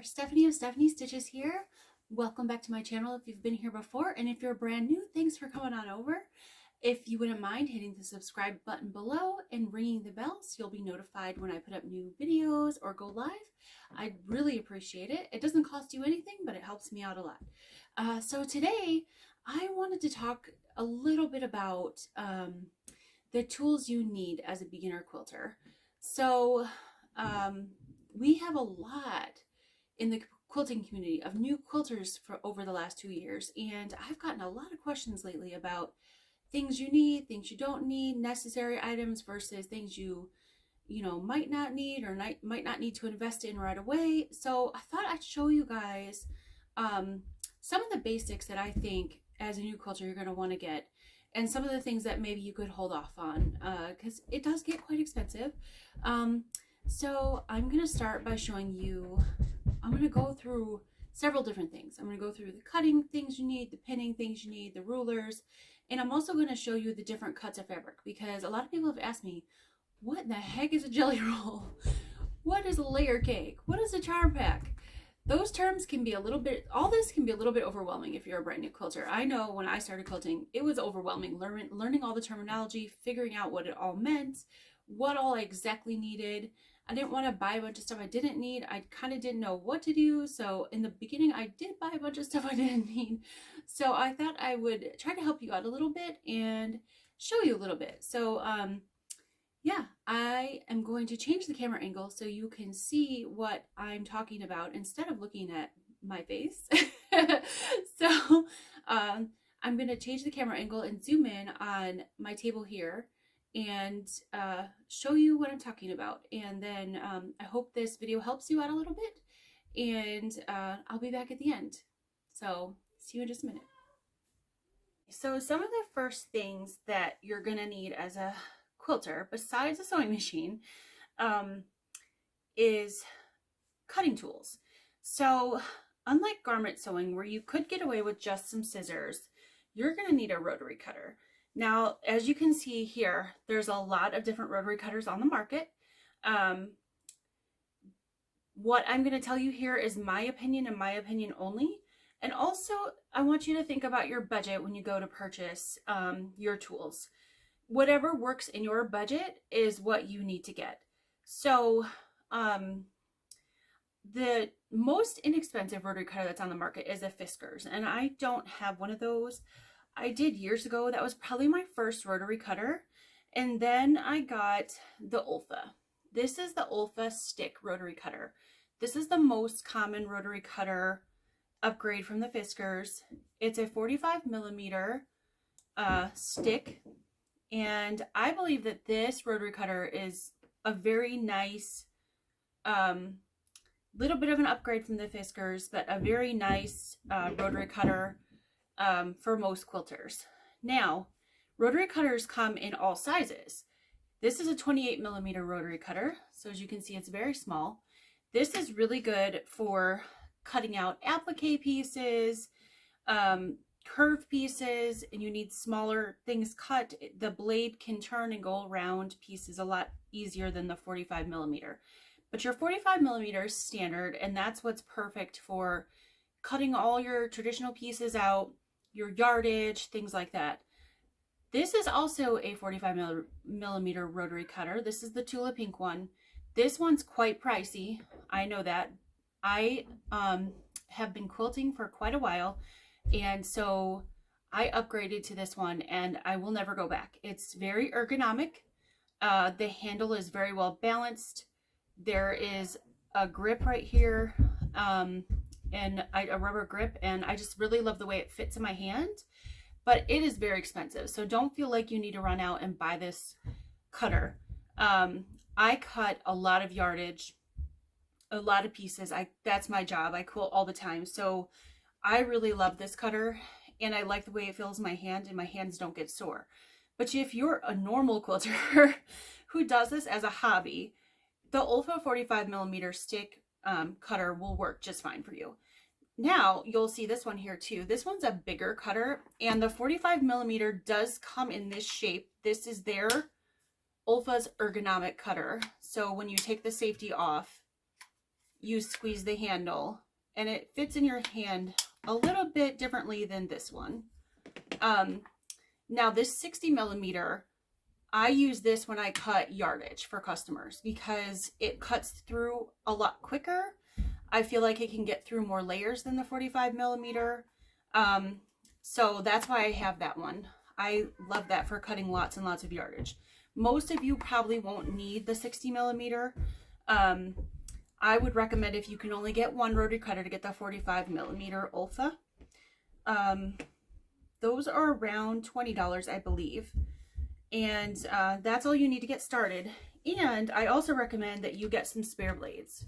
Stephanie of Stephanie Stitches here. Welcome back to my channel if you've been here before, and if you're brand new, thanks for coming on over. If you wouldn't mind hitting the subscribe button below and ringing the bell so you'll be notified when I put up new videos or go live, I'd really appreciate it. It doesn't cost you anything, but it helps me out a lot. So today I wanted to talk a little bit about the tools you need as a beginner quilter. So we have a lot in the quilting community of new quilters for over the last 2 years, and I've gotten a lot of questions lately about things you need, things you don't need, necessary items versus things you might not need or might not need to invest in right away. So I thought I'd show you guys some of the basics that I think as a new quilter you're going to want to get, and some of the things that maybe you could hold off on because it does get quite expensive. So I'm going to start by showing you, I'm going to go through several different things. I'm going to go through the cutting things you need, the pinning things you need, the rulers, and I'm also going to show you the different cuts of fabric, because a lot of people have asked me, what in the heck is a jelly roll? What is a layer cake? What is a charm pack? Those terms can be a little bit, all this can be a little bit overwhelming if you're a brand new quilter. I know when I started quilting, it was overwhelming, learning all the terminology, figuring out what it all meant, what all I exactly needed. I didn't want to buy a bunch of stuff I didn't need. I kind of didn't know what to do. So in the beginning, I did buy a bunch of stuff I didn't need. So I thought I would try to help you out a little bit and show you a little bit. So yeah, I am going to change the camera angle so you can see what I'm talking about instead of looking at my face. So I'm going to change the camera angle and zoom in on my table here and show you what I'm talking about. And then I hope this video helps you out a little bit, and I'll be back at the end. So see you in just a minute. So some of the first things that you're gonna need as a quilter, besides a sewing machine, is cutting tools. So unlike garment sewing, where you could get away with just some scissors, you're gonna need a rotary cutter. Now, as you can see here, there's a lot of different rotary cutters on the market. What I'm going to tell you here is my opinion and my opinion only. And also, I want you to think about your budget when you go to purchase your tools. Whatever works in your budget is what you need to get. So, the most inexpensive rotary cutter that's on the market is a Fiskars, and I don't have one of those. I did years ago. That was probably my first rotary cutter. And then I got the Olfa. This is the Olfa stick rotary cutter. This is the most common rotary cutter upgrade from the Fiskars. It's a 45mm stick. And I believe that this rotary cutter is a very nice, little bit of an upgrade from the Fiskars, but a very nice rotary cutter for most quilters. Now, rotary cutters come in all sizes. This is a 28mm rotary cutter, so as you can see, it's very small. This is really good for cutting out applique pieces, curved pieces, and you need smaller things cut. The blade can turn and go around pieces a lot easier than the 45mm. But your 45mm is standard, and that's what's perfect for cutting all your traditional pieces out, your yardage, things like that. This is also a 45mm rotary cutter. This is the Tula Pink one. This one's quite pricey. I know that. I have been quilting for quite a while, and so I upgraded to this one, and I will never go back. It's very ergonomic. The handle is very well balanced. There is a grip right here, and a rubber grip, and I just really love the way it fits in my hand. But it is very expensive, so don't feel like you need to run out and buy this cutter. I cut a lot of yardage, a lot of pieces. That's my job. I quilt all the time, so I really love this cutter, and I like the way it fills my hand, and my hands don't get sore. But if you're a normal quilter who does this as a hobby, the Olfa 45mm stick cutter will work just fine for you. Now you'll see this one here too. This one's a bigger cutter, and the 45mm does come in this shape. This is their Olfa's ergonomic cutter. So when you take the safety off, you squeeze the handle and it fits in your hand a little bit differently than this one. Now this 60mm, I use this when I cut yardage for customers because it cuts through a lot quicker. I feel like it can get through more layers than the 45mm. So that's why I have that one. I love that for cutting lots and lots of yardage. Most of you probably won't need the 60mm. I would recommend, if you can only get one rotary cutter, to get the 45mm Olfa. Those are around $20, I believe. And that's all you need to get started. And I also recommend that you get some spare blades.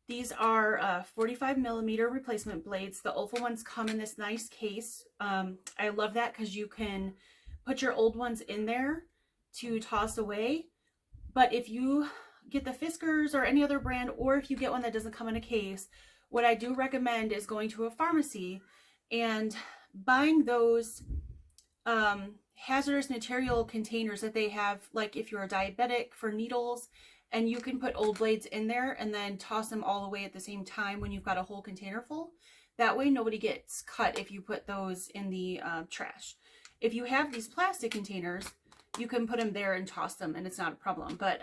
These are 45mm replacement blades. The Olfa ones come in this nice case. I love that because you can put your old ones in there to toss away. But if you get the Fiskars or any other brand, or if you get one that doesn't come in a case, what I do recommend is going to a pharmacy and buying those hazardous material containers that they have, like if you're a diabetic, for needles, and you can put old blades in there and then toss them all away at the same time when you've got a whole container full. That way nobody gets cut if you put those in the trash. If you have these plastic containers, you can put them there and toss them and it's not a problem. But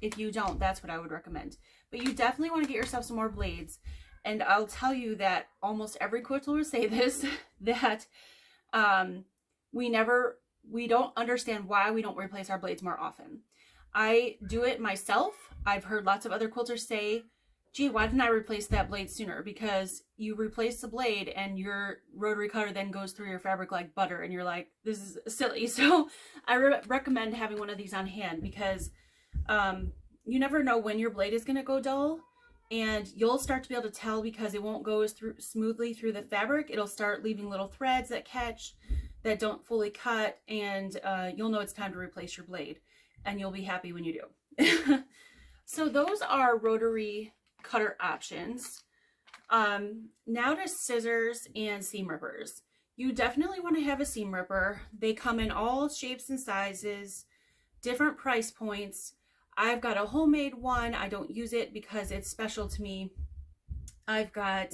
if you don't, that's what I would recommend. But you definitely want to get yourself some more blades. And I'll tell you that almost every quilter will say this, that we don't understand why we don't replace our blades more often. I do it myself. I've heard lots of other quilters say, gee, why didn't I replace that blade sooner? Because you replace the blade and your rotary cutter then goes through your fabric like butter, and you're like, this is silly. So I recommend having one of these on hand, because you never know when your blade is going to go dull, and you'll start to be able to tell because it won't go smoothly through the fabric. It'll start leaving little threads that catch, that don't fully cut, and you'll know it's time to replace your blade, and you'll be happy when you do. So those are rotary cutter options. Now to scissors and seam rippers. You definitely want to have a seam ripper. They come in all shapes and sizes, different price points. I've got a homemade one. I don't use it because it's special to me. I've got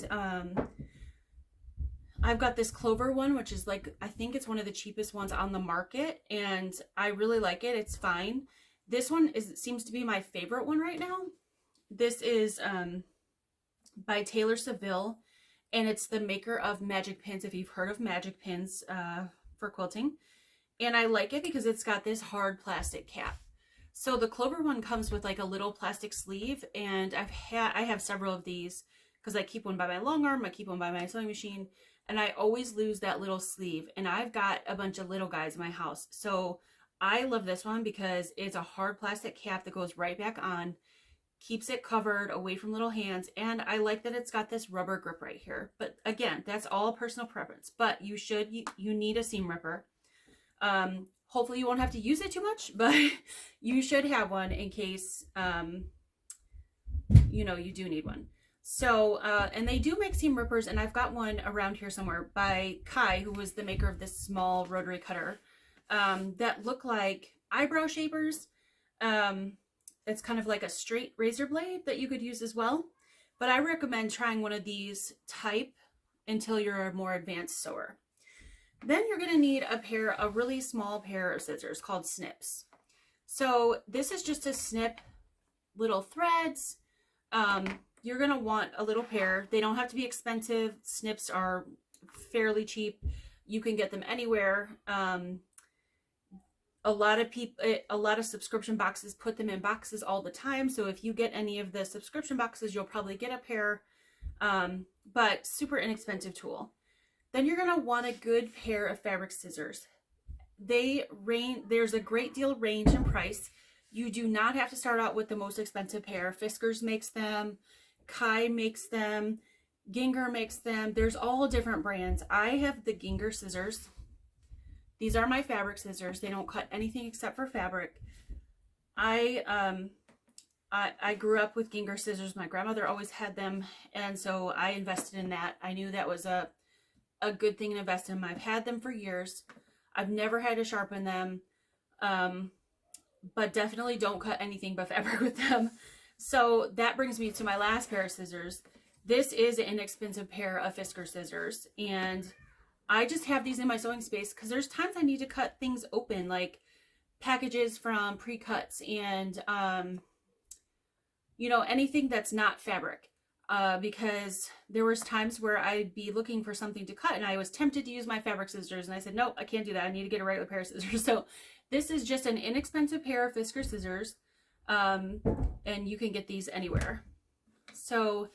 this Clover one, which is like, I think it's one of the cheapest ones on the market, and I really like it. It's fine. This one seems to be my favorite one right now. This is by Taylor Seville, and it's the maker of magic pins, if you've heard of magic pins for quilting. And I like it because it's got this hard plastic cap. So the Clover one comes with like a little plastic sleeve, and I have several of these because I keep one by my long arm, I keep one by my sewing machine, and I always lose that little sleeve. And I've got a bunch of little guys in my house. So I love this one because it's a hard plastic cap that goes right back on, keeps it covered away from little hands, and I like that it's got this rubber grip right here. But again, that's all personal preference, but you need a seam ripper. Hopefully you won't have to use it too much, but you should have one in case you know, you do need one. So and they do make seam rippers, and I've got one around here somewhere by Kai, who was the maker of this small rotary cutter, that look like eyebrow shapers. It's kind of like a straight razor blade that you could use as well. But I recommend trying one of these type until you're a more advanced sewer. Then you're going to need a really small pair of scissors called snips. So this is just to snip little threads. You're going to want a little pair. They don't have to be expensive. Snips are fairly cheap. You can get them anywhere. A lot of subscription boxes put them in boxes all the time. So if you get any of the subscription boxes, you'll probably get a pair, but super inexpensive tool. Then you're going to want a good pair of fabric scissors. There's a great deal range in price. You do not have to start out with the most expensive pair. Fiskars makes them, Kai makes them, Ginger makes them. There's all different brands. I have the Ginger scissors. These are my fabric scissors. They don't cut anything except for fabric. I I grew up with Ginger scissors. My grandmother always had them, and so I invested in that. I knew that was a good thing to invest in. I've had them for years. I've never had to sharpen them, but definitely don't cut anything but fabric with them. So that brings me to my last pair of scissors. This is an inexpensive pair of Fisker scissors, and I just have these in my sewing space because there's times I need to cut things open, like packages from pre-cuts and you know, anything that's not fabric. Because there was times where I'd be looking for something to cut and I was tempted to use my fabric scissors, and I said, nope, I can't do that. I need to get a regular pair of scissors. So this is just an inexpensive pair of Fisker scissors, and you can get these anywhere. So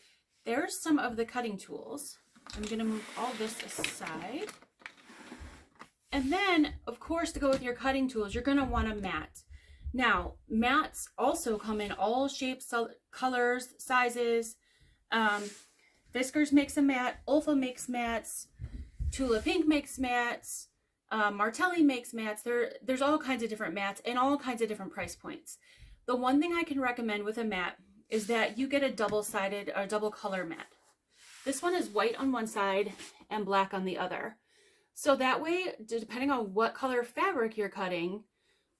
there's some of the cutting tools. I'm gonna move all this aside. And then, of course, to go with your cutting tools, you're gonna want a mat. Now, mats also come in all shapes, colors, sizes. Fiskars makes a mat, Olfa makes mats, Tula Pink makes mats, Martelli makes mats. There's all kinds of different mats and all kinds of different price points. The one thing I can recommend with a mat is that you get a double-sided or double color mat. This one is white on one side and black on the other. So that way, depending on what color fabric you're cutting,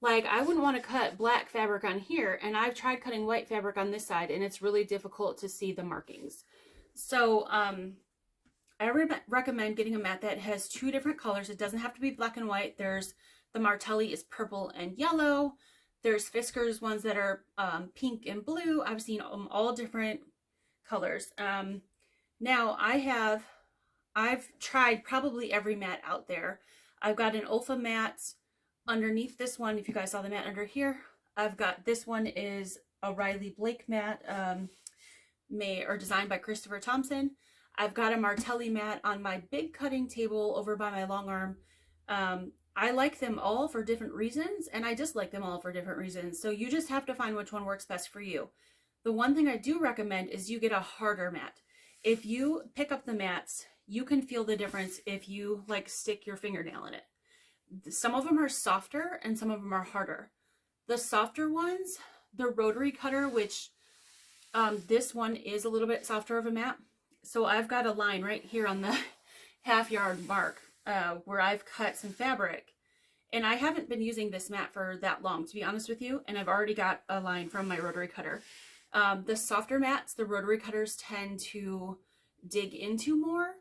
like I wouldn't want to cut black fabric on here, and I've tried cutting white fabric on this side, and it's really difficult to see the markings. So I recommend getting a mat that has two different colors. It doesn't have to be black and white. There's the Martelli is purple and yellow. There's Fisker's ones that are pink and blue. I've seen all different colors. Now I've tried probably every mat out there. I've got an Olfa mat underneath this one. If you guys saw the mat under here, I've got this one is a Riley Blake mat, made or designed by Christopher Thompson. I've got a Martelli mat on my big cutting table over by my long arm. I like them all for different reasons, and I dislike them all for different reasons. So you just have to find which one works best for you. The one thing I do recommend is you get a harder mat. If you pick up the mats, you can feel the difference if you like stick your fingernail in it. Some of them are softer and some of them are harder. The softer ones, the Rotary Cutter, which this one is a little bit softer of a mat. So I've got a line right here on the half yard mark where I've cut some fabric, and I haven't been using this mat for that long, to be honest with you, and I've already got a line from my Rotary Cutter. The softer mats, the Rotary Cutters tend to dig into more.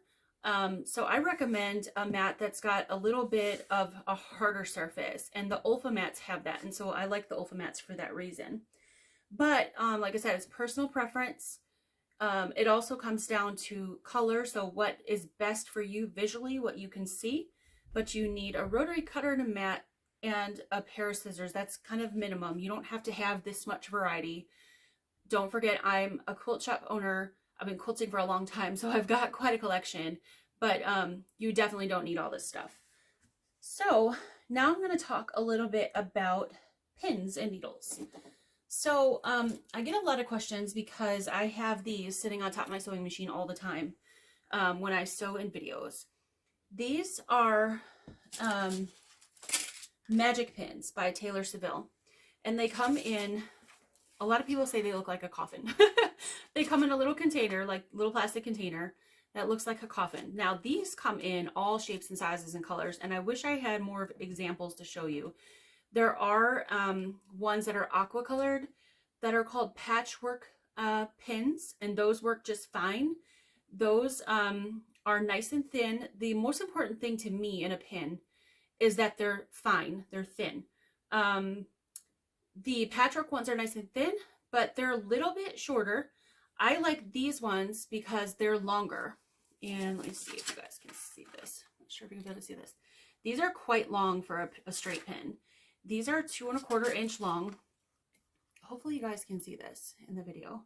So I recommend a mat that's got a little bit of a harder surface, and the Olfa mats have that, and so I like the Olfa mats for that reason. But like I said, it's personal preference. It also comes down to color, so what is best for you visually, what you can see. But you need a Rotary Cutter and a mat and a pair of scissors. That's kind of minimum. You don't have to have this much variety. Don't forget, I'm a quilt shop owner. I've been quilting for a long time, so I've got quite a collection, but you definitely don't need all this stuff. So now I'm going to talk a little bit about pins and needles. So I get a lot of questions because I have these sitting on top of my sewing machine all the time when I sew in videos. These are Magic Pins by Taylor Seville, and they come in, a lot of people say they look like a coffin. They come in a little container, like little plastic container that looks like a coffin. Now these come in all shapes and sizes and colors, and I wish I had more examples to show you. There are ones that are aqua colored that are called patchwork pins, and those work just fine. Those are nice and thin. The most important thing to me in a pin is that they're fine, they're thin. The patchwork ones are nice and thin, but they're a little bit shorter. I like these ones because they're longer. And let me see if you guys can see this. I'm not sure if you can be able to see this. These are quite long for a straight pin. These are 2 1/4 inch long. Hopefully you guys can see this in the video.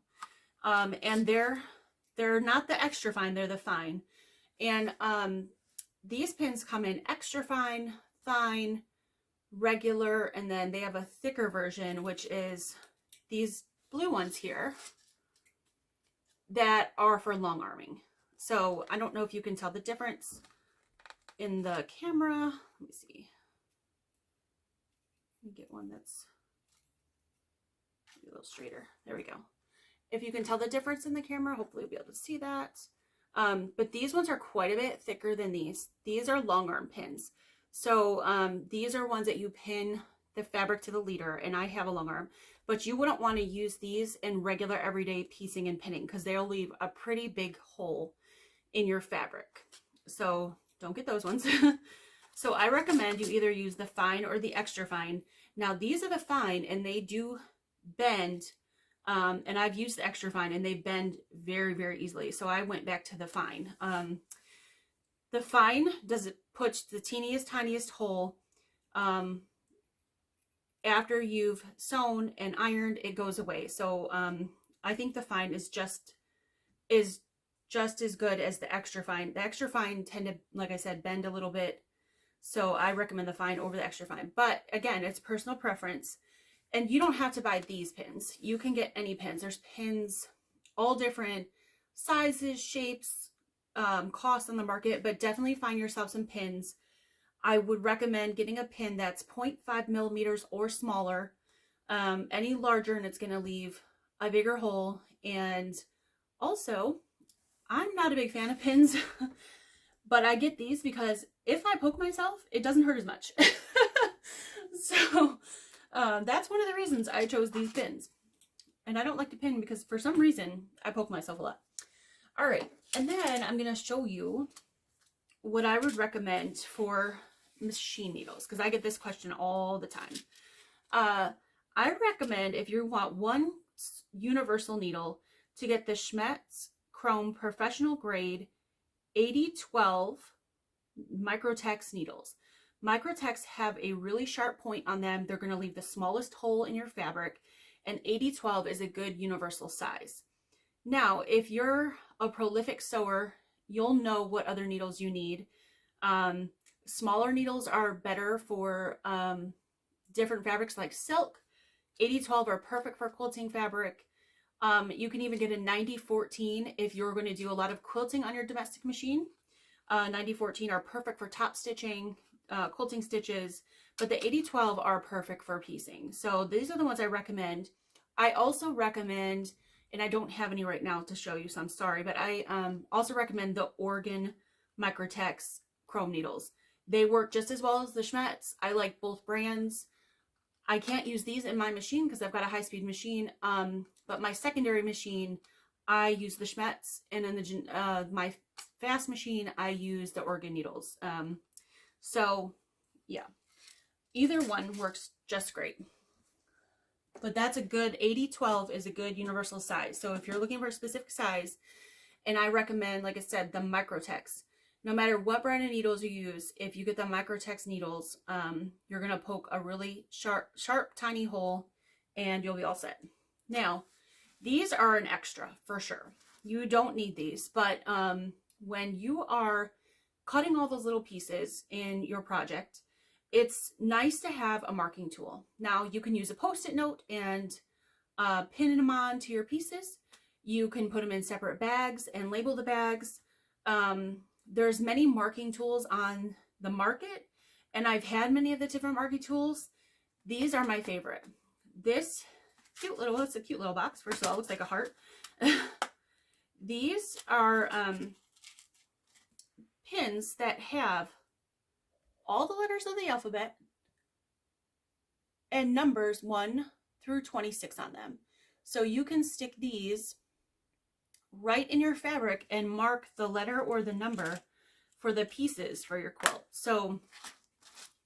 And they're not the extra fine, they're the fine. And these pins come in extra fine, fine, regular, and then they have a thicker version, which is these blue ones here that are for long arming. So I don't know if you can tell the difference in the camera. Let me see. Let me get one that's a little straighter. There we go. If you can tell the difference in the camera, hopefully you'll be able to see that. But these ones are quite a bit thicker than these. These are long arm pins. So these are ones that you pin the fabric to the leader, and I have a long arm. But you wouldn't want to use these in regular everyday piecing and pinning because they'll leave a pretty big hole in your fabric. So don't get those ones. So I recommend you either use the fine or the extra fine. Now these are the fine and they do bend, and I've used the extra fine and they bend very, very easily. So I went back to the fine. The fine does it put the teeniest, tiniest hole. After you've sewn and ironed, it goes away. So I think the fine is just as good as the extra fine. The extra fine tend to, like I said, bend a little bit. So I recommend the fine over the extra fine. But again, it's personal preference. And you don't have to buy these pins. You can get any pins. There's pins all different sizes, shapes, costs on the market, but definitely find yourself some pins. I would recommend getting a pin that's 0.5 millimeters or smaller. Any larger and it's going to leave a bigger hole. And also, I'm not a big fan of pins, but I get these because if I poke myself, it doesn't hurt as much. So that's one of the reasons I chose these pins. And I don't like to pin because for some reason I poke myself a lot. All right, and then I'm going to show you what I would recommend for machine needles, because I get this question all the time. I recommend, if you want one universal needle, to get the Schmetz Chrome Professional Grade 8012 Microtex needles. Microtex have a really sharp point on them. They're going to leave the smallest hole in your fabric, and 8012 is a good universal size. Now, if you're a prolific sewer, you'll know what other needles you need. Smaller needles are better for different fabrics like silk. 8012 are perfect for quilting fabric. You can even get a 9014 if you're going to do a lot of quilting on your domestic machine. 9014 are perfect for top stitching, quilting stitches, but the 8012 are perfect for piecing. So these are the ones I recommend. I also recommend, and I don't have any right now to show you, so I'm sorry, but I also recommend the Oregon Microtex Chrome needles. They work just as well as the Schmetz. I like both brands. I can't use these in my machine because I've got a high-speed machine, but my secondary machine, I use the Schmetz, and in my fast machine, I use the Oregon needles. So, yeah, either one works just great. But that's a good, 8012 is a good universal size. So if you're looking for a specific size, and I recommend, like I said, the Microtex. No matter what brand of needles you use, if you get the Microtex needles, you're going to poke a really sharp, tiny hole, and you'll be all set. Now, these are an extra for sure. You don't need these, but when you are cutting all those little pieces in your project, it's nice to have a marking tool. Now, you can use a Post-it note and pin them on to your pieces. You can put them in separate bags and label the bags. There's many marking tools on the market, and I've had many of the different marking tools. These are my favorite. This cute little, it's a cute little box. First of all, it looks like a heart. These are pins that have all the letters of the alphabet and numbers 1 through 26 on them. So you can stick these right in your fabric and mark the letter or the number for the pieces for your quilt. So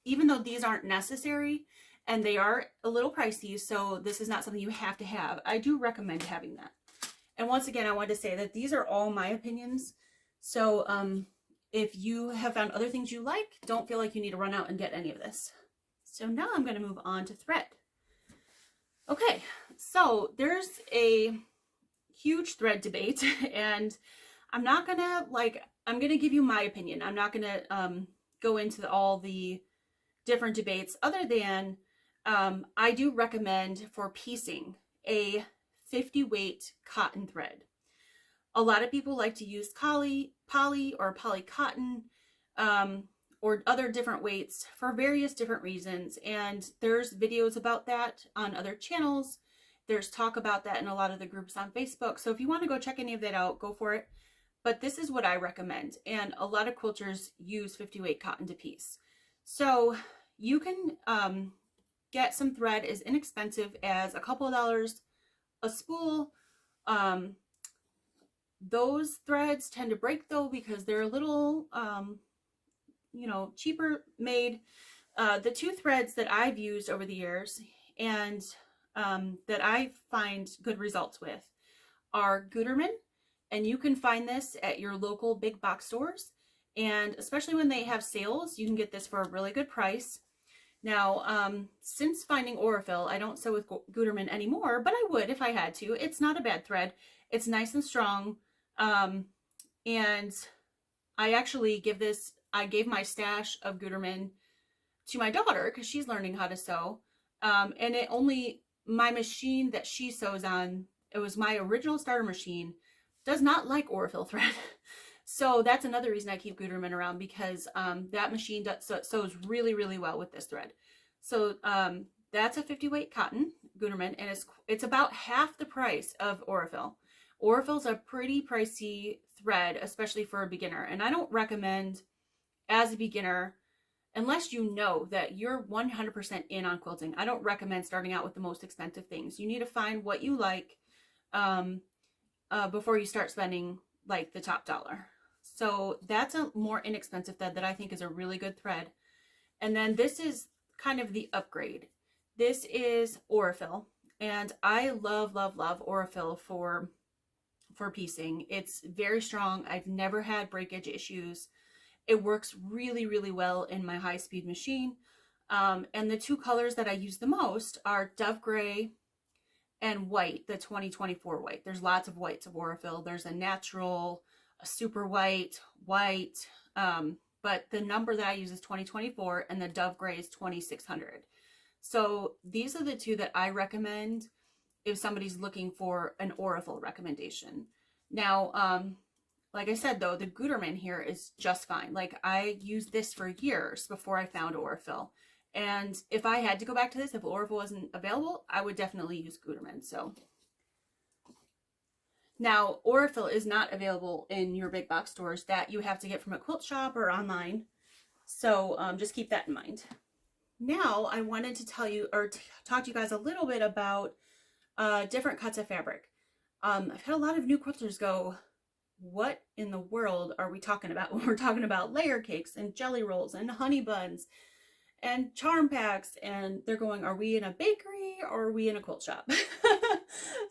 even though these aren't necessary and they are a little pricey, so this is not something you have to have, I do recommend having that. And once again, I wanted to say that these are all my opinions. So if you have found other things you like, don't feel like you need to run out and get any of this. So now I'm going to move on to thread. Okay, so there's a huge thread debate, and I'm not gonna I'm gonna give you my opinion. I'm not gonna go into all the different debates, other than I do recommend for piecing a 50 weight cotton thread. A lot of people like to use poly or poly cotton or other different weights for various different reasons, and there's videos about that on other channels. There's talk about that in a lot of the groups on Facebook. So if you want to go check any of that out, go for it. But this is what I recommend. And a lot of quilters use 50 weight cotton to piece. So you can get some thread as inexpensive as a couple of dollars a spool. Those threads tend to break though because they're a little, you know, cheaper made. The two threads that I've used over the years and that I find good results with are Gutermann, and you can find this at your local big box stores. And especially when they have sales, you can get this for a really good price. Now, since finding Aurifil, I don't sew with Gutermann anymore, but I would if I had to. It's not a bad thread. It's nice and strong. And I actually gave my stash of Gutermann to my daughter because she's learning how to sew. And my machine that she sews on, it was my original starter machine, does not like Aurifil thread. So that's another reason I keep Gutermann around, because that machine sews really, really well with this thread. So that's a 50 weight cotton Gutermann, and it's about half the price of Aurifil. Aurifil's a pretty pricey thread, especially for a beginner. And I don't recommend, as a beginner, unless you know that you're 100% in on quilting, I don't recommend starting out with the most expensive things. You need to find what you like before you start spending like the top dollar. So that's a more inexpensive thread that I think is a really good thread. And then this is kind of the upgrade. This is Aurifil, and I love, love, love Aurifil for piecing. It's very strong. I've never had breakage issues. It works really, really well in my high-speed machine. And the two colors that I use the most are Dove Gray and white, the 2024 white. There's lots of whites of Aurifil. There's a natural, a super white, but the number that I use is 2024, and the Dove Gray is 2600. So these are the two that I recommend if somebody's looking for an Aurifil recommendation. Now, like I said, though, the Gutermann here is just fine. Like, I used this for years before I found Aurifil. And if I had to go back to this, if Aurifil wasn't available, I would definitely use Gutermann. So now, Aurifil is not available in your big box stores. That you have to get from a quilt shop or online. So just keep that in mind. Now, I wanted to tell you, or talk to you guys a little bit about different cuts of fabric. I've had a lot of new quilters go, what in the world are we talking about when we're talking about layer cakes and jelly rolls and honey buns and charm packs? And they're going, are we in a bakery or are we in a quilt shop?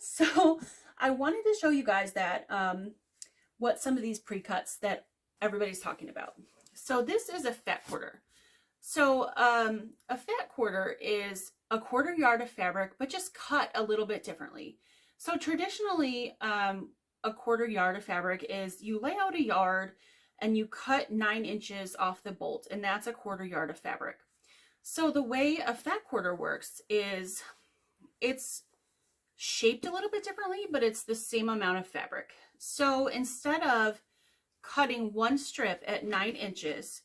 So I wanted to show you guys that what some of these pre-cuts that everybody's talking about. So this is a fat quarter. So a fat quarter is a 1/4 yard of fabric, but just cut a little bit differently. So traditionally, a 1/4 yard of fabric is you lay out a yard and you cut 9 inches off the bolt, and that's a 1/4 yard of fabric. So the way a fat quarter works is it's shaped a little bit differently, but it's the same amount of fabric. So instead of cutting one strip at 9 inches,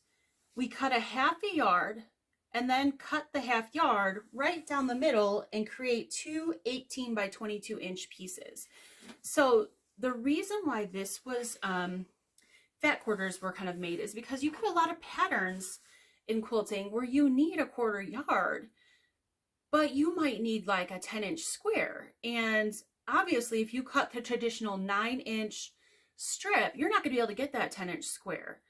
we cut a 1/2 yard and then cut the 1/2 yard right down the middle and create two 18 by 22 inch pieces. So the reason why this was fat quarters were kind of made is because you get a lot of patterns in quilting where you need a 1/4 yard, but you might need like a 10-inch square. And obviously if you cut the traditional 9-inch strip, you're not gonna be able to get that 10-inch square.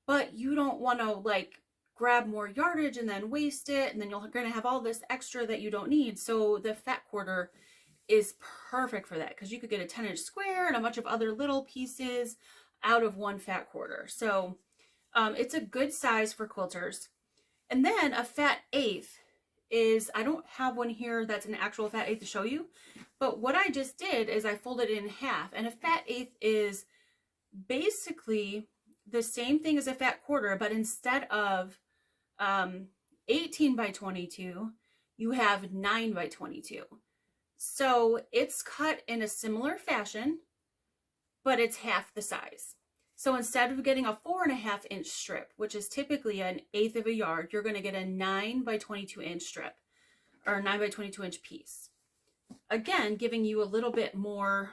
But you don't want to like grab more yardage and then waste it, and then you're going to have all this extra that you don't need. So the fat quarter is perfect for that, because you could get a 10-inch square and a bunch of other little pieces out of one fat quarter. So it's a good size for quilters. And then a fat eighth is, I don't have one here that's an actual fat eighth to show you, but what I just did is I folded it in half, and a fat eighth is basically the same thing as a fat quarter, but instead of 18 by 22, you have 9 by 22. So it's cut in a similar fashion, but it's half the size. So instead of getting a 4.5 inch strip, which is typically an 1/8 of a yard, you're going to get a 9 by 22 inch strip, or 9 by 22 inch piece. again, giving you a little bit more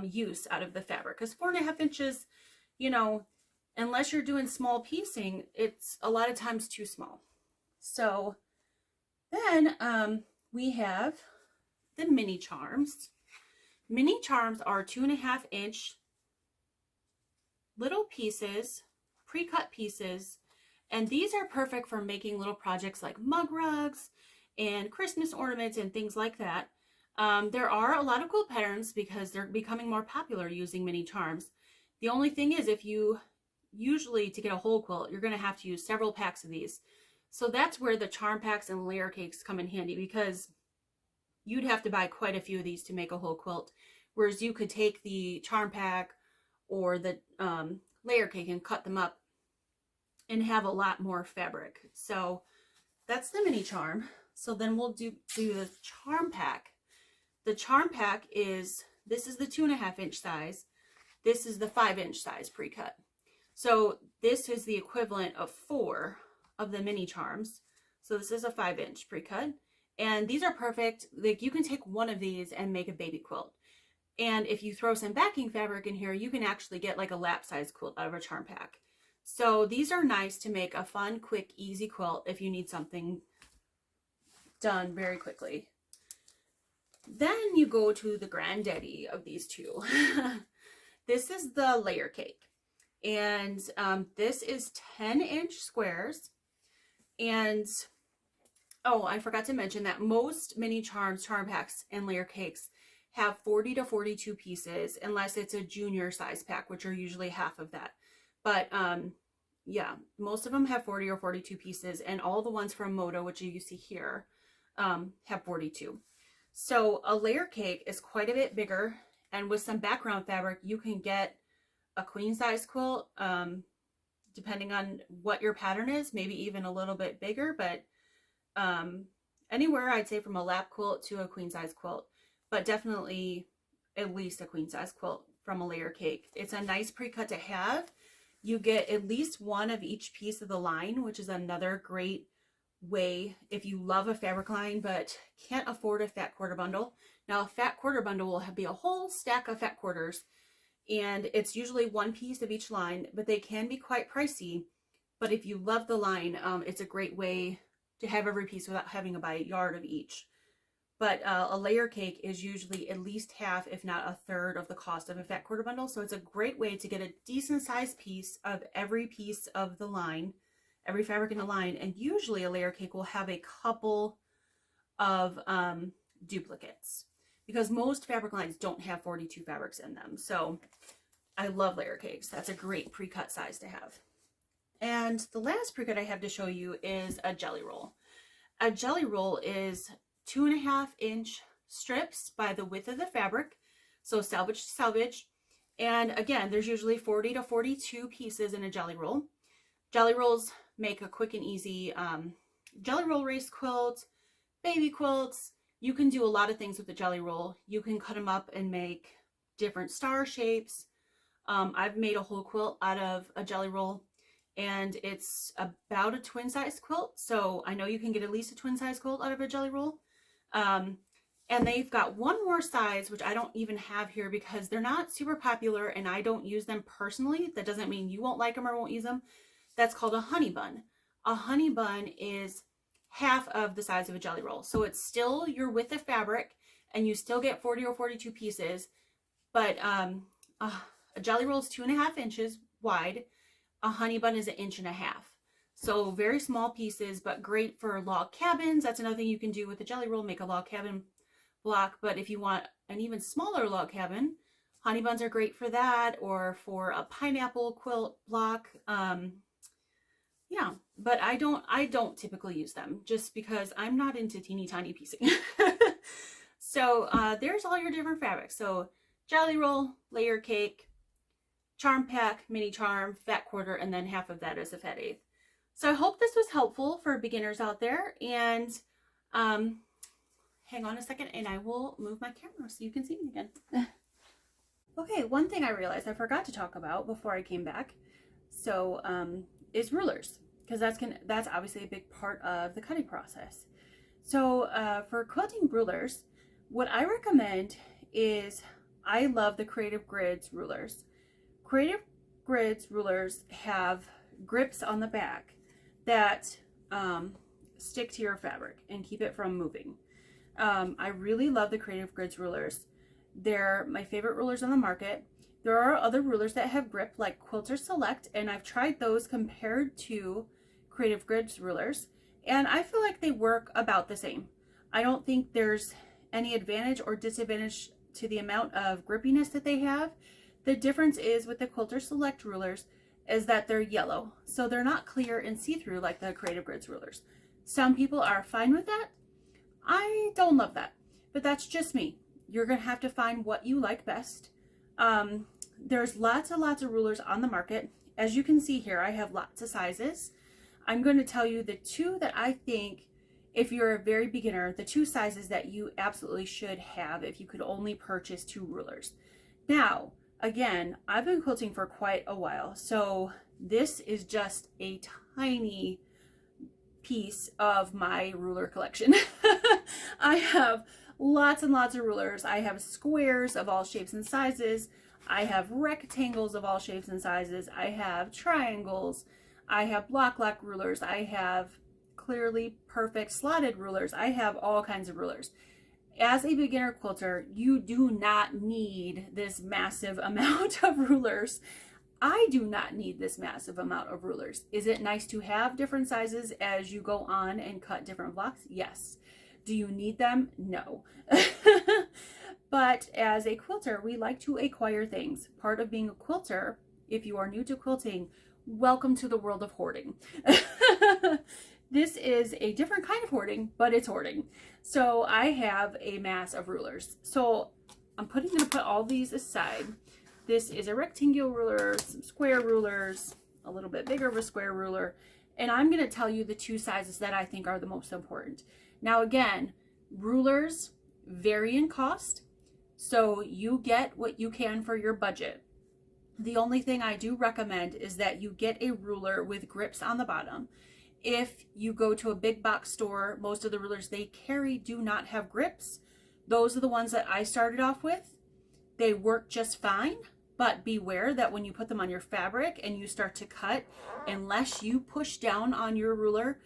use out of the fabric, because 4.5 inches, you know, unless you're doing small piecing, it's a lot of times too small. So then we have the mini charms. Mini charms are 2.5 inch little pieces, pre-cut pieces, and these are perfect for making little projects like mug rugs and Christmas ornaments and things like that. There are a lot of cool patterns because they're becoming more popular using mini charms. The only thing is, if you usually, to get a whole quilt, you're going to have to use several packs of these. So that's where the charm packs and layer cakes come in handy, because you'd have to buy quite a few of these to make a whole quilt, whereas you could take the charm pack or the layer cake and cut them up and have a lot more fabric. So that's the mini charm. So then we'll do the charm pack. The charm pack is, this is the 2.5 inch size. This is the 5 inch size pre-cut. So this is the equivalent of 4 of the mini charms. So this is a 5 inch pre-cut. And these are perfect. Like, you can take one of these and make a baby quilt. And if you throw some backing fabric in here, you can actually get like a lap size quilt out of a charm pack. So these are nice to make a fun, quick, easy quilt if you need something done very quickly. Then you go to the granddaddy of these two. This is the layer cake. And this is 10 inch squares. And oh, I forgot to mention that most mini charms, charm packs, and layer cakes have 40 to 42 pieces, unless it's a junior size pack, which are usually half of that. But yeah, most of them have 40 or 42 pieces, and all the ones from Moto, which you see here, have 42. So a layer cake is quite a bit bigger, and with some background fabric, you can get a queen size quilt, depending on what your pattern is, maybe even a little bit bigger, but anywhere I'd say from a lap quilt to a queen size quilt, but definitely at least a queen size quilt from a layer cake. It's a nice pre-cut to have. You get at least one of each piece of the line, which is another great way if you love a fabric line but can't afford a fat quarter bundle. Now, a fat quarter bundle will be a whole stack of fat quarters, and it's usually one piece of each line, but they can be quite pricey. But if you love the line, it's a great way to have every piece without having to buy a yard of each. But a layer cake is usually at least half, if not a third, of the cost of a fat quarter bundle. So it's a great way to get a decent sized piece of every piece of the line, every fabric in the line. And usually a layer cake will have a couple of duplicates, because most fabric lines don't have 42 fabrics in them. So I love layer cakes. That's a great pre-cut size to have. And the last pre-cut I have to show you is a jelly roll. A jelly roll is 2.5 inch strips by the width of the fabric, so salvage to salvage. And again, there's usually 40 to 42 pieces in a jelly roll. Jelly rolls make a quick and easy jelly roll race quilt, baby quilts. You can do a lot of things with the jelly roll. You can cut them up and make different star shapes. I've made a whole quilt out of a jelly roll, and it's about a twin size quilt. So I know you can get at least a twin size quilt out of a jelly roll. And they've got one more size, which I don't even have here because they're not super popular and I don't use them personally. That doesn't mean you won't like them or won't use them. That's called a honey bun. A honey bun is half of the size of a jelly roll. So it's still your width of fabric and you still get 40 or 42 pieces, but a jelly roll is 2.5 inches wide. A honey bun is 1.5 inches. So very small pieces, but great for log cabins. That's another thing you can do with a jelly roll, make a log cabin block. But if you want an even smaller log cabin, honey buns are great for that, or for a pineapple quilt block. Yeah, but I don't typically use them just because I'm not into teeny tiny piecing. So there's all your different fabrics. So jelly roll, layer cake, charm pack, mini charm, fat quarter, and then half of that is a fat eighth. So I hope this was helpful for beginners out there. And hang on a second and I will move my camera so you can see me again. Okay, one thing I realized I forgot to talk about before I came back, so is rulers, because that's obviously a big part of the cutting process. So for quilting rulers, What I recommend is, I love the Creative Grids rulers. Creative Grids rulers have grips on the back that stick to your fabric and keep it from moving. I really love the Creative Grids rulers. They're my favorite rulers on the market. There are other rulers that have grip, like Quilter Select, and I've tried those compared to Creative Grids rulers, and I feel like they work about the same. I don't think there's any advantage or disadvantage to the amount of grippiness that they have. The difference is with the Quilter Select rulers is that they're yellow, so they're not clear and see-through like the Creative Grids rulers. Some people are fine with that. I don't love that, but that's just me. You're gonna have to find what you like best. There's lots and lots of rulers on the market. As you can see here, I have lots of sizes. I'm going to tell you the two that I think, if you're a very beginner, the two sizes that you absolutely should have if you could only purchase 2 rulers. Now, again, I've been quilting for quite a while, so this is just a tiny piece of my ruler collection. I have lots and lots of rulers. I have squares of all shapes and sizes. I have rectangles of all shapes and sizes. I have triangles. I have block lock rulers. I have clearly perfect slotted rulers. I have all kinds of rulers. As a beginner quilter, you do not need this massive amount of rulers. I do not need this massive amount of rulers. Is it nice to have different sizes as you go on and cut different blocks? Yes. Do you need them? No. But as a quilter, we like to acquire things. Part of being a quilter, if you are new to quilting, welcome to the world of hoarding. This is a different kind of hoarding, but it's hoarding. So I have a mass of rulers. So I'm going to put all these aside. This is a rectangular ruler, some square rulers, a little bit bigger of a square ruler, and I'm going to tell you the 2 sizes that I think are the most important. Now again, rulers vary in cost, so you get what you can for your budget. The only thing I do recommend is that you get a ruler with grips on the bottom. If you go to a big box store, most of the rulers they carry do not have grips. Those are the ones that I started off with. They work just fine, but beware that when you put them on your fabric and you start to cut, unless you push down on your ruler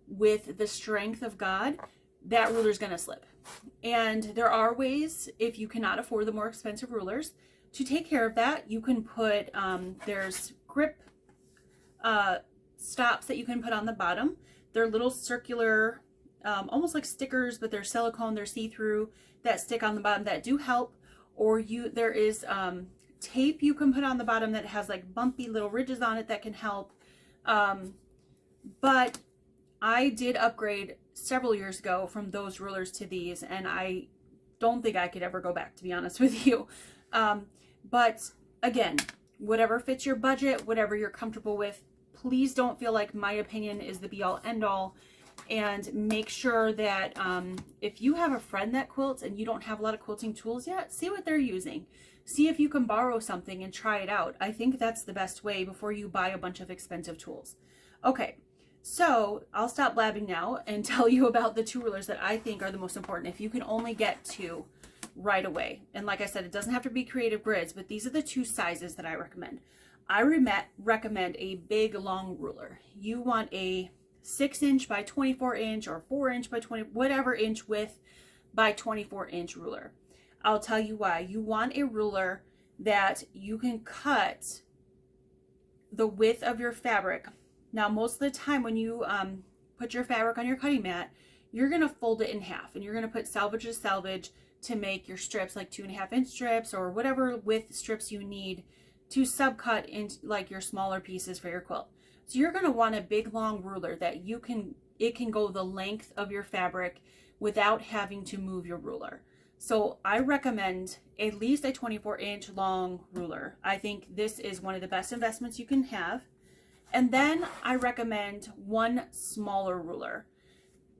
with the strength of God, that ruler is going to slip. And there are ways, if you cannot afford the more expensive rulers, to take care of that. You can put, there's grip stops that you can put on the bottom. They're little circular, almost like stickers, but they're silicone, they're see-through, that stick on the bottom that do help. Or there is tape you can put on the bottom that has like bumpy little ridges on it that can help. But I did upgrade several years ago from those rulers to these, and I don't think I could ever go back, to be honest with you. But again, whatever fits your budget, whatever you're comfortable with, please don't feel like my opinion is the be-all end-all. And make sure that if you have a friend that quilts and you don't have a lot of quilting tools yet, see what they're using. See if you can borrow something and try it out. I think that's the best way before you buy a bunch of expensive tools. Okay, so I'll stop blabbing now and tell you about the 2 rulers that I think are the most important if you can only get 2 right away. And like I said, it doesn't have to be Creative Grids, but these are the 2 sizes that I recommend. I recommend a big long ruler. You want a 6-inch by 24-inch or 4-inch by 20, whatever inch width by 24-inch ruler. I'll tell you why. You want a ruler that you can cut the width of your fabric. Now, most of the time when you put your fabric on your cutting mat, you're going to fold it in half, and you're going to put selvage to selvage to make your strips like 2.5-inch strips or whatever width strips you need to subcut into like your smaller pieces for your quilt. So you're going to want a big long ruler that it can go the length of your fabric without having to move your ruler. So I recommend at least a 24-inch long ruler. I think this is one of the best investments you can have. And then I recommend one smaller ruler.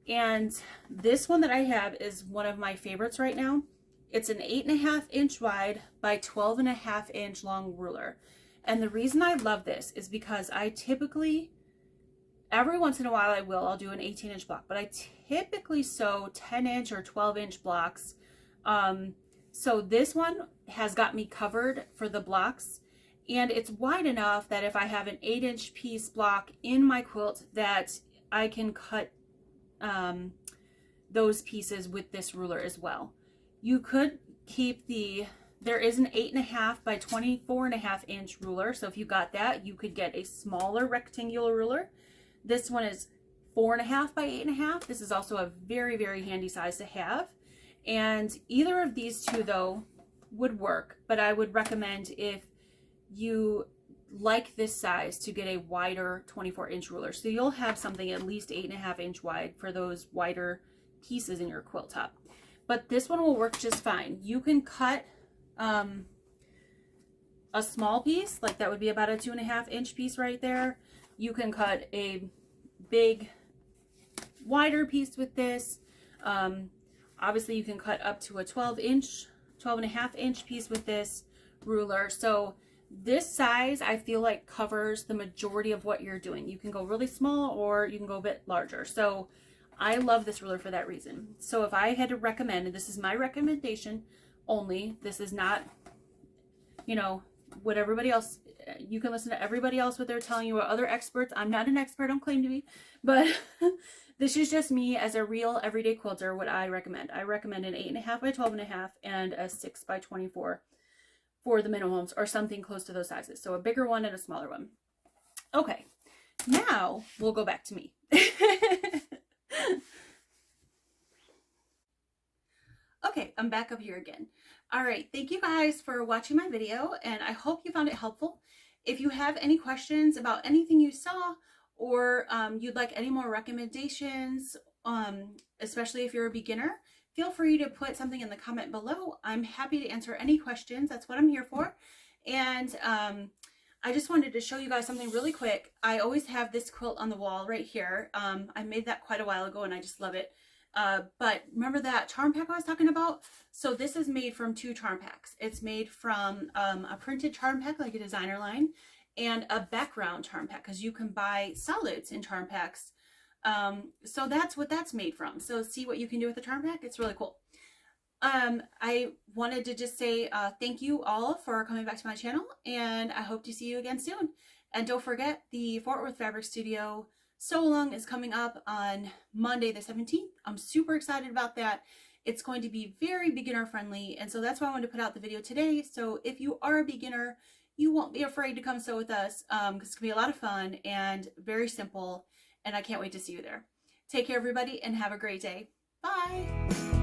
And this one that I have is one of my favorites right now. It's an 8.5-inch wide by 12.5-inch long ruler. And the reason I love this is because I typically, every once in a while I'll do an 18-inch block, but I typically sew 10-inch or 12-inch blocks So this one has got me covered for the blocks, and it's wide enough that if I have an 8-inch piece block in my quilt, that I can cut those pieces with this ruler as well. You could keep there is an 8.5 by 24.5 inch ruler. So if you got that, you could get a smaller rectangular ruler. This one is 4.5 by 8.5. This is also a very, very handy size to have. And either of these two though would work, but I would recommend, if you like this size, to get a wider 24-inch ruler. So you'll have something at least 8.5 inch wide for those wider pieces in your quilt top. But this one will work just fine. You can cut a small piece, like that would be about a 2.5 inch piece right there. You can cut a big, wider piece with this. Obviously you can cut up to a 12.5 inch piece with this ruler. So this size, I feel like, covers the majority of what you're doing. You can go really small or you can go a bit larger. So I love this ruler for that reason. So if I had to recommend, and this is my recommendation only, this is not, you know, what everybody else, you can listen to everybody else what they're telling you, or other experts. I'm not an expert, don't claim to be, but this is just me as a real everyday quilter, what I recommend. I recommend an 8.5 by 12.5 and a 6 by 24 for the minimums, or something close to those sizes. So a bigger one and a smaller one. Okay, now we'll go back to me. Okay, I'm back up here again. All right, thank you guys for watching my video, and I hope you found it helpful. If you have any questions about anything you saw, or you'd like any more recommendations, especially if you're a beginner, feel free to put something in the comment below. I'm happy to answer any questions. That's what I'm here for. And I just wanted to show you guys something really quick. I always have this quilt on the wall right here. I made that quite a while ago and I just love it. But remember that charm pack I was talking about? So this is made from 2 charm packs. It's made from a printed charm pack, like a designer line, and a background charm pack, because you can buy solids in charm packs. So that's what that's made from. So see what you can do with the charm pack. It's really cool. I wanted to just say thank you all for coming back to my channel, and I hope to see you again soon. And don't forget, the Fort Worth Fabric Studio Sew Along is coming up on Monday the 17th. I'm super excited about that. It's going to be very beginner friendly, and so that's why I wanted to put out the video today. So if you are a beginner, you won't be afraid to come sew with us, because it's gonna be a lot of fun and very simple, and I can't wait to see you there. Take care, everybody, and have a great day. Bye.